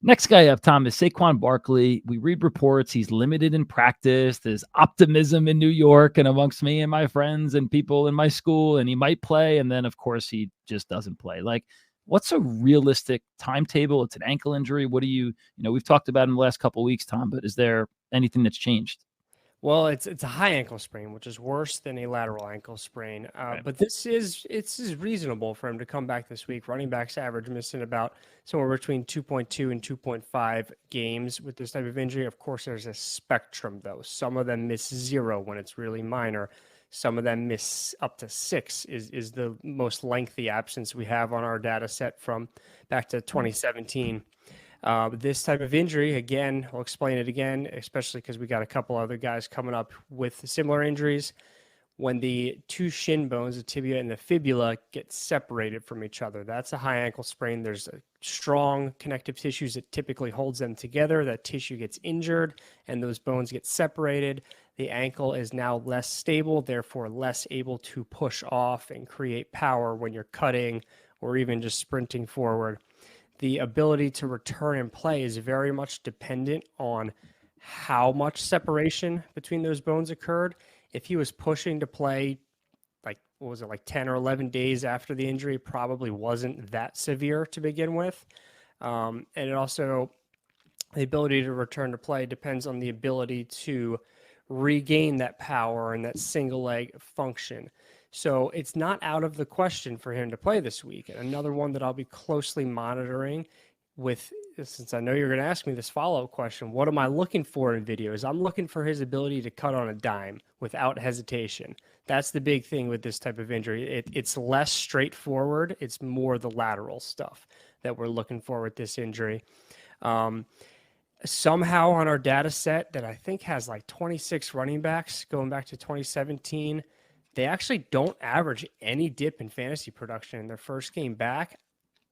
Next guy up, Tom, is Saquon Barkley. We read reports he's limited in practice. There's optimism in New York and amongst me and my friends and people in my school, and he might play. And then, of course, he just doesn't play. Like, what's a realistic timetable? It's an ankle injury. What do we've talked about in the last couple of weeks, Tom, but is there anything that's changed? Well, it's a high ankle sprain, which is worse than a lateral ankle sprain. Right. But it's reasonable for him to come back this week. Running backs average missing about somewhere between 2.2 and 2.5 games with this type of injury. Of course, there's a spectrum, though. Some of them miss 0 when it's really minor. Some of them miss up to 6 is the most lengthy absence we have on our data set from back to 2017. This type of injury, again, I'll explain it again, especially because we got a couple other guys coming up with similar injuries. When the two shin bones, the tibia and the fibula, get separated from each other, that's a high ankle sprain. There's a strong connective tissues that typically holds them together. That tissue gets injured and those bones get separated. The ankle is now less stable, therefore less able to push off and create power when you're cutting or even just sprinting forward. The ability to return and play is very much dependent on how much separation between those bones occurred. If he was pushing to play, like 10 or 11 days after the injury, probably wasn't that severe to begin with. And it also, the ability to return to play depends on the ability to regain that power and that single leg function. So it's not out of the question for him to play this week. And another one that I'll be closely monitoring since I know you're going to ask me this follow-up question, what am I looking for in videos? I'm looking for his ability to cut on a dime without hesitation. That's the big thing with this type of injury. It's less straightforward. It's more the lateral stuff that we're looking for with this injury. Somehow on our data set that I think has like 26 running backs going back to 2017, they actually don't average any dip in fantasy production in their first game back.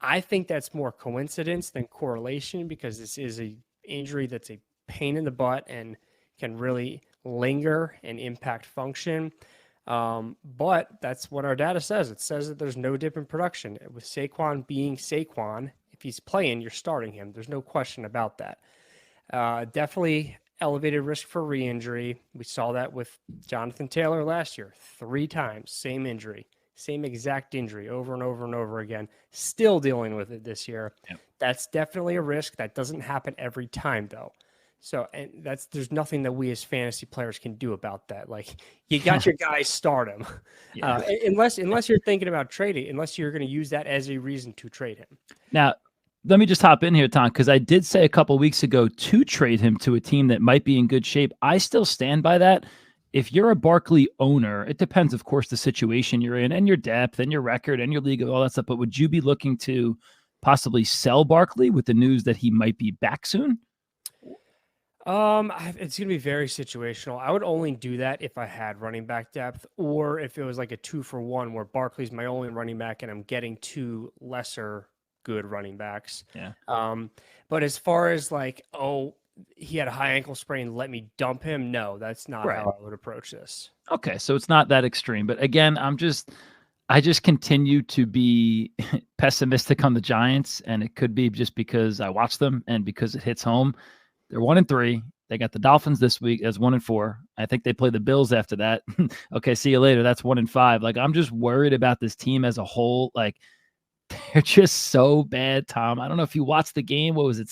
I think that's more coincidence than correlation because this is an injury that's a pain in the butt and can really linger and impact function. But that's what our data says. It says that there's no dip in production. With Saquon being Saquon, if he's playing, you're starting him. There's no question about that. Definitely elevated risk for re-injury. We saw that with Jonathan Taylor last year, 3 times, same injury, same exact injury over and over and over again, still dealing with it this year. Yep. That's definitely a risk. That doesn't happen every time though. So, and there's nothing that we as fantasy players can do about that. Like you got your guys, start him. Yeah. Unless you're thinking about trading, unless you're going to use that as a reason to trade him. Now, let me just hop in here, Tom, because I did say a couple of weeks ago to trade him to a team that might be in good shape. I still stand by that. If you're a Barkley owner, it depends, of course, the situation you're in and your depth and your record and your league and all that stuff. But would you be looking to possibly sell Barkley with the news that he might be back soon? It's going to be very situational. I would only do that if I had running back depth or if it was like a 2-for-1 where Barkley's my only running back and I'm getting 2 lesser good running backs. Yeah. But as far as like, he had a high ankle sprain, let me dump him. No, that's not how I would approach this. Okay. So it's not that extreme, but again, I just continue to be pessimistic on the Giants, and it could be just because I watch them and because it hits home. They're 1-3. They got the Dolphins this week as 1-4. I think they play the Bills after that. Okay. See you later. That's 1-5. Like, I'm just worried about this team as a whole. Like, they're just so bad, Tom. I don't know if you watched the game. What was it?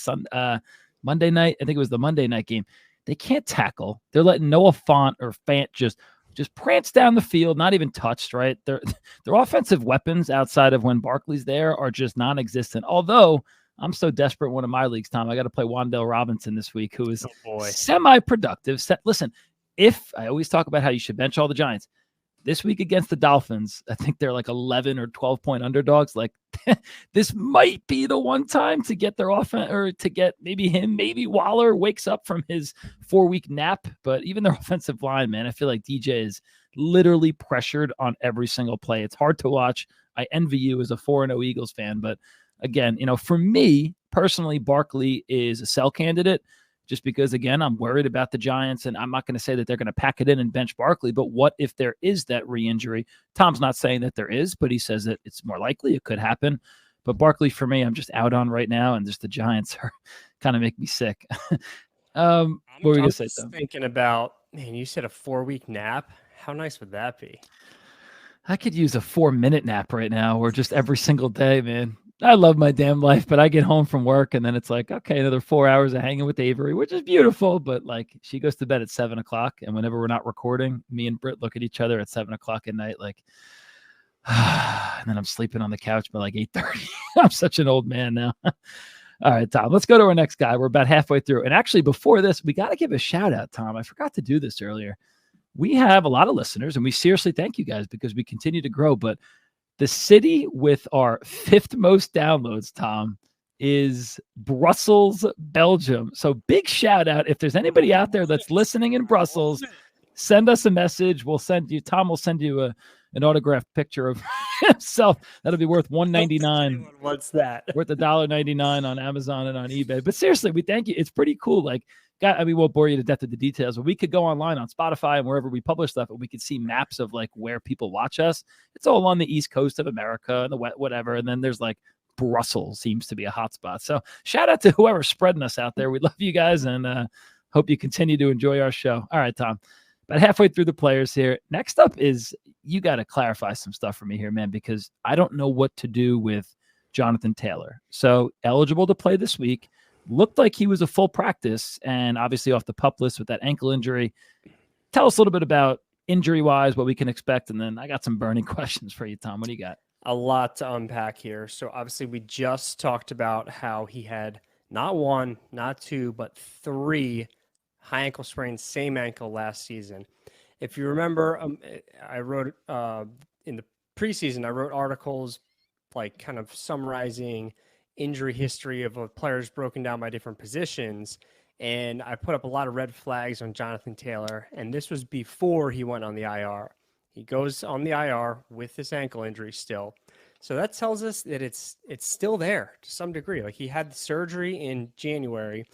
Monday night? I think it was the Monday night game. They can't tackle. They're letting Noah Fant just prance down the field, not even touched, right? Their offensive weapons outside of when Barkley's there are just non-existent. Although I'm so desperate in one of my leagues, Tom, I got to play Wan'Dale Robinson this week, who is semi-productive. Listen, if I always talk about how you should bench all the Giants, this week against the Dolphins, I think they're like 11 or 12-point underdogs. Like, this might be the one time to get their offense, or to get maybe Waller wakes up from his 4-week nap. But even their offensive line, man, I feel like DJ is literally pressured on every single play. It's hard to watch. I envy you as a 4-0 Eagles fan. But again, for me personally, Barkley is a sell candidate. Just because, again, I'm worried about the Giants, and I'm not going to say that they're going to pack it in and bench Barkley, but what if there is that re-injury? Tom's not saying that there is, but he says that it's more likely it could happen. But Barkley, for me, I'm just out on right now, and just the Giants are kind of make me sick. What were we I'm going to say, just Tom? thinking about, man, you said a 4-week nap. How nice would that be? I could use a 4-minute nap right now, or just every single day, man. I love my damn life, but I get home from work and then it's like, okay, another 4 hours of hanging with Avery, which is beautiful. But like, she goes to bed at 7 o'clock, and whenever we're not recording, me and Britt look at each other at 7 o'clock at night, like, and then I'm sleeping on the couch by like 8:30. I'm such an old man now. All right, Tom, let's go to our next guy. We're about halfway through. And actually, before this, we got to give a shout out, Tom. I forgot to do this earlier. We have a lot of listeners, and we seriously thank you guys because we continue to grow. But the city with our 5th most downloads, Tom, is Brussels, Belgium. So big shout out. If there's anybody out there that's listening in Brussels, send us a message. Tom will send you an autographed picture of himself. That'll be worth $1.99. What's that? Worth $1.99 on Amazon and on eBay. But seriously, we thank you. It's pretty cool. Like, we won't bore you to death with the details, but we could go online on Spotify and wherever we publish stuff, and we could see maps of like where people watch us. It's all on the East Coast of America and the whatever. And then there's like Brussels seems to be a hotspot. So shout out to whoever's spreading us out there. We love you guys, and hope you continue to enjoy our show. All right, Tom. About halfway through the players here. Next up is, you got to clarify some stuff for me here, man, because I don't know what to do with Jonathan Taylor. So eligible to play this week. Looked like he was a full practice, and obviously off the PUP list with that ankle injury. Tell us a little bit about injury-wise, what we can expect, and then I got some burning questions for you, Tom. What do you got? A lot to unpack here. So obviously we just talked about how he had not 1, not 2, but 3 high ankle sprains, same ankle last season. If you remember, I wrote in the preseason, I wrote articles like kind of summarizing injury history of players broken down by different positions. And I put up a lot of red flags on Jonathan Taylor. And this was before he went on the IR. He goes on the IR with this ankle injury still. So that tells us that it's still there to some degree. Like, he had the surgery in January,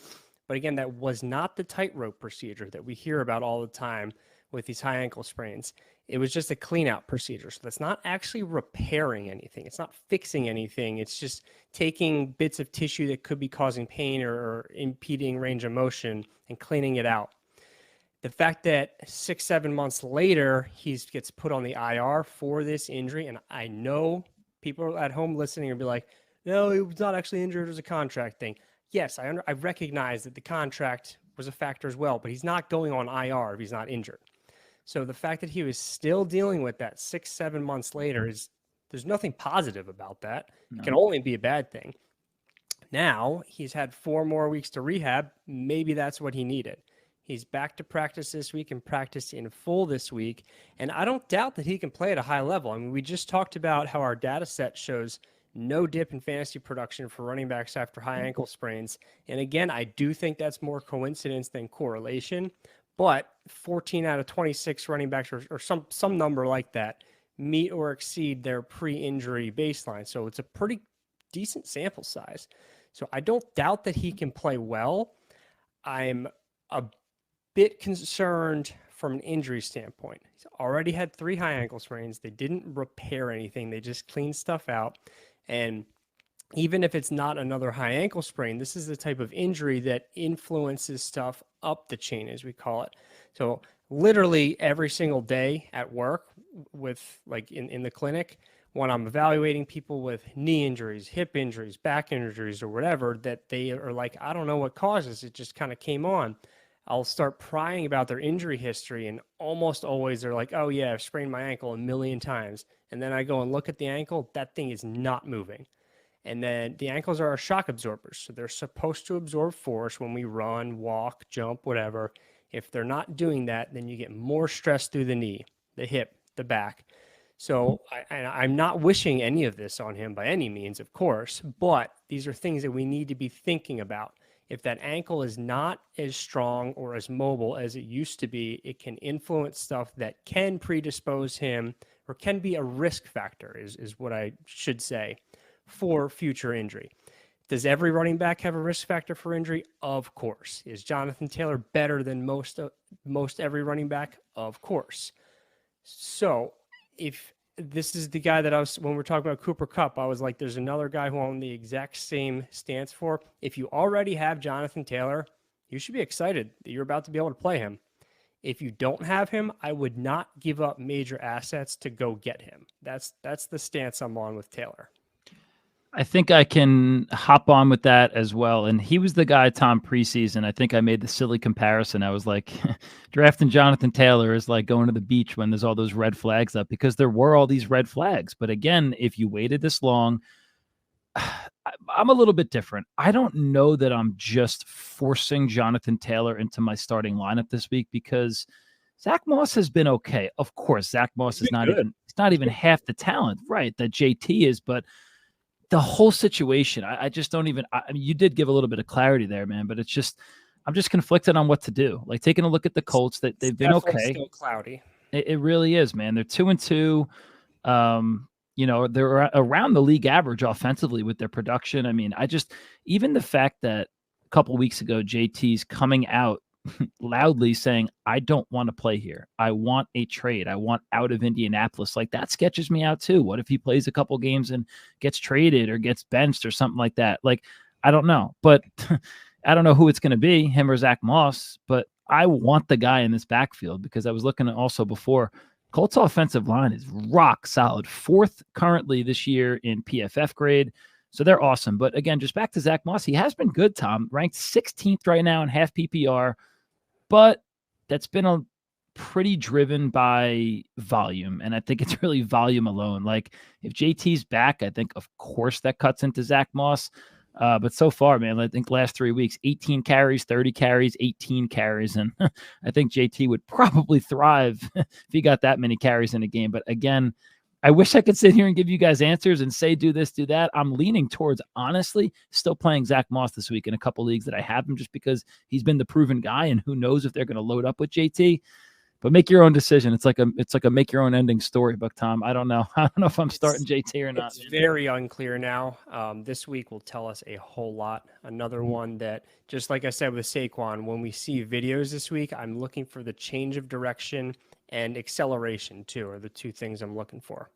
but again, that was not the tightrope procedure that we hear about all the time with these high ankle sprains. It was just a clean out procedure. So that's not actually repairing anything. It's not fixing anything. It's just taking bits of tissue that could be causing pain or impeding range of motion and cleaning it out. The fact that 6-7 months later, he gets put on the IR for this injury, and I know people at home listening will be like, no, he was not actually injured. It was a contract thing. Yes, I recognize that the contract was a factor as well, but he's not going on IR if he's not injured. So the fact that he was still dealing with that 6-7 months later there's nothing positive about that. No. It can only be a bad thing. Now he's had 4 more weeks to rehab. Maybe that's what he needed. He's back to practice this week and practiced in full this week. And I don't doubt that he can play at a high level. I mean, we just talked about how our data set shows no dip in fantasy production for running backs after high ankle sprains. And again, I do think that's more coincidence than correlation. But 14 out of 26 running backs or some number like that meet or exceed their pre-injury baseline. So it's a pretty decent sample size. So I don't doubt that he can play well. I'm a bit concerned from an injury standpoint. He's already had 3 high ankle sprains. They didn't repair anything. They just cleaned stuff out. And even if it's not another high ankle sprain, this is the type of injury that influences stuff up the chain, as we call it. So literally every single day at work with like in the clinic, when I'm evaluating people with knee injuries, hip injuries, back injuries, or whatever, that they are like, I don't know what causes it, just kind of came on. I'll start prying about their injury history, and almost always they're like, oh yeah, I've sprained my ankle 1,000,000 times. And then I go and look at the ankle, that thing is not moving. And then the ankles are our shock absorbers. So they're supposed to absorb force when we run, walk, jump, whatever. If they're not doing that, then you get more stress through the knee, the hip, the back. So I'm not wishing any of this on him by any means, of course, but these are things that we need to be thinking about. If that ankle is not as strong or as mobile as it used to be, it can influence stuff that can predispose him or can be a risk factor, is what I should say, for future injury. Does every running back have a risk factor for injury? Of course. Is Jonathan Taylor better than most every running back? Of course. So if this is the guy that when we're talking about Cooper Kupp, I was like, there's another guy who I'm on the exact same stance for. If you already have Jonathan Taylor, you should be excited that you're about to be able to play him. If you don't have him, I would not give up major assets to go get him. That's the stance I'm on with Taylor. I think I can hop on with that as well. And he was the guy, Tom, preseason. I think I made the silly comparison. I was like, drafting Jonathan Taylor is like going to the beach when there's all those red flags up, because there were all these red flags. But again, if you waited this long, I'm a little bit different. I don't know that I'm just forcing Jonathan Taylor into my starting lineup this week, because Zach Moss has been okay. Of course, Zach Moss is not even half the talent, right, that JT is, but the whole situation, I just don't even. I mean, you did give a little bit of clarity there, man, but it's just, I'm just conflicted on what to do. Like, taking a look at the Colts, that they've been okay. Still cloudy. It really is, man. They're 2-2. They're around the league average offensively with their production. I mean, even the fact that a couple weeks ago, JT's coming out loudly saying, I don't want to play here. I want a trade. I want out of Indianapolis. Like, that sketches me out too. What if he plays a couple games and gets traded or gets benched or something like that? Like, I don't know, but I don't know who it's going to be, him or Zach Moss, but I want the guy in this backfield, because I was looking at also before, Colts offensive line is rock solid. 4th currently this year in PFF grade. So they're awesome. But again, just back to Zach Moss, he has been good, Tom, ranked 16th right now in half PPR. But that's been pretty driven by volume. And I think it's really volume alone. Like, if JT's back, I think, of course, that cuts into Zach Moss. But so far, man, I think last 3 weeks, 18 carries, 30 carries, 18 carries. And I think JT would probably thrive if he got that many carries in a game. But again, I wish I could sit here and give you guys answers and say, do this, do that. I'm leaning towards, honestly, still playing Zach Moss this week in a couple leagues that I have him, just because he's been the proven guy, and who knows if they're going to load up with JT. But make your own decision. It's like a make your own ending story, Buck Tom. I don't know. I don't know if I'm starting JT or not. It's very unclear now. This week will tell us a whole lot. Another one that, just like I said with Saquon, when we see videos this week, I'm looking for the change of direction and acceleration too, are the two things I'm looking for.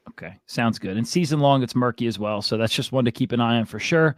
Okay, sounds good. And season long, it's murky as well. So that's just one to keep an eye on for sure.